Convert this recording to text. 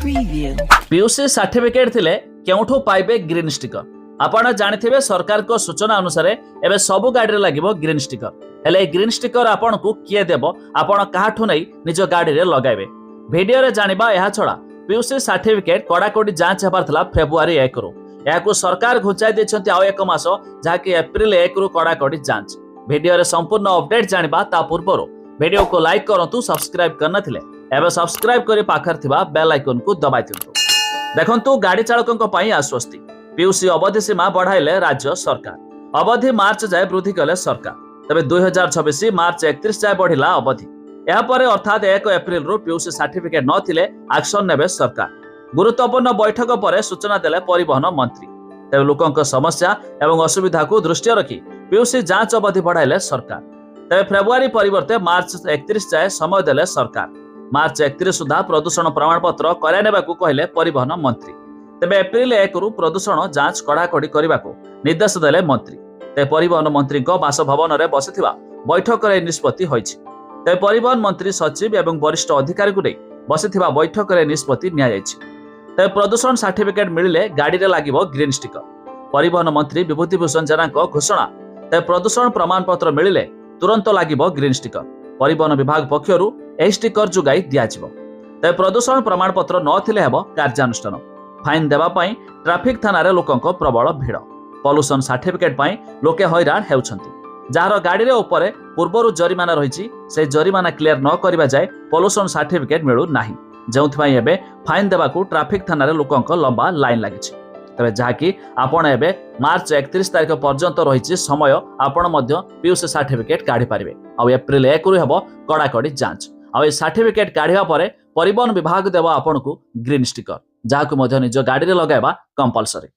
Preview. PUC certificate थिले केउठो पाइबे green sticker आपण जानिथिबे सरकार को सूचना अनुसार एबे सबु गाड़ी रे लागिबो ग्रीन स्टिकर हेले ग्रीन स्टिकर आपण को किए देबो आपण काहाठु नै निज गाड़ी रे लगाइबे वीडियो रे जानिबा एहा छडा पीयूसी सर्टिफिकेट कडाकोडी जांच हेबार थला फेब्रुआरी 1 रु याकू सरकार घुचाई देछंती आउ एक मास जाके एप्रिल 1 रु कडाकोडी जांच वीडियो रे संपूर्ण अपडेट जानिबा ता पूर्वरो वीडियो को लाइक करंतु सब्सक्राइब करना थिले एबे सब्सक्राइब करी पाखर थिबा बेल आइकन को दबाइ दियंतु देखंतु गाड़ी चालकन पई आश्वस्ति पीयूसी अवधि सीमा बढ़ाइले राज्य सरकार अवधि मार्च जाए वृद्धि कले सरकार तबे 2026 मार्च 31 जाए बढ़िला अवधि या परे अर्थात 1 एप्रिल रु पीयूसी सर्टिफिकेट नथिले एक्शन नेबे सरकार गुरुत्वपूर्ण बैठक पर सूचना देले परिवहन मंत्री तबे लोकंक समस्या एवं असुविधा को दृष्टि रखी पीयूसी जांच अवधि बढ़ाइले सरकार तबे फेब्रुआरी परिवर्ते मार्च 31 जाए समय देले सरकार मार्च 31 सुधा प्रदूषण प्रमाणपत्र कराइ नेबाकू कहले परिवहन मंत्री तेबे एप्रिल 1 रु प्रदूषण जांच कड़ाकड़ी करने निर्देश देले मंत्री तेबे परिवहन मंत्री बासभवन में बसिथिबा बैठक रे निष्पत्ति होइछि तेबे परिवहन मंत्री सचिव एवं वरिष्ठ अधिकारी को नै बसिथिबा बैठक रे निष्पत्ति निया जाइछि तेबे प्रदूषण सर्टिफिकेट मिलिले गाड़ी रे लागिबो ग्रीन स्टिकर परिवहन मंत्री विभूति भूषण जेना घोषणा तेबे प्रदूषण प्रमाणपत्र मिलिले तुरंत लागिबो ग्रीन स्टिकर परिवहन विभाग पक्षरु एही स्टिकर जुगाई दियाजिबो तेबे प्रदूषण प्रमाणपत्र नथिले हेबो कार्यानुष्ठान फाइन देवा पई ट्रैफिक थाना रे लोकंक प्रबल भिड़ पॉल्यूशन सर्टिफिकेट पई लोके हैरान हेउछंती जार गाड़ी रे ऊपर पूर्वरु जरिमाना रहिछि से जरिमाना क्लियर न करबा जाय पॉल्यूशन सर्टिफिकेट मिलु नाही जेउथि पई एबे फाइन देबा को ट्रैफिक थाना रे लोकंक लंबा लाइन लागिछि तबे जाकी आपण एबे मार्च 31 तारिख पर्यंत रहिछि समय आपण मध्य पीयूसी सर्टिफिकेट काढी पारिबे आ एप्रिल 1 रु हेबो कड़ाकड़ी जांच आ सर्टिफिकेट काढिबा परे परिवहन विभाग देबा आपण को ग्रीन स्टिकर जाहाकु मध्य निज गाड़ी रे लगाइबा कंपलसरी।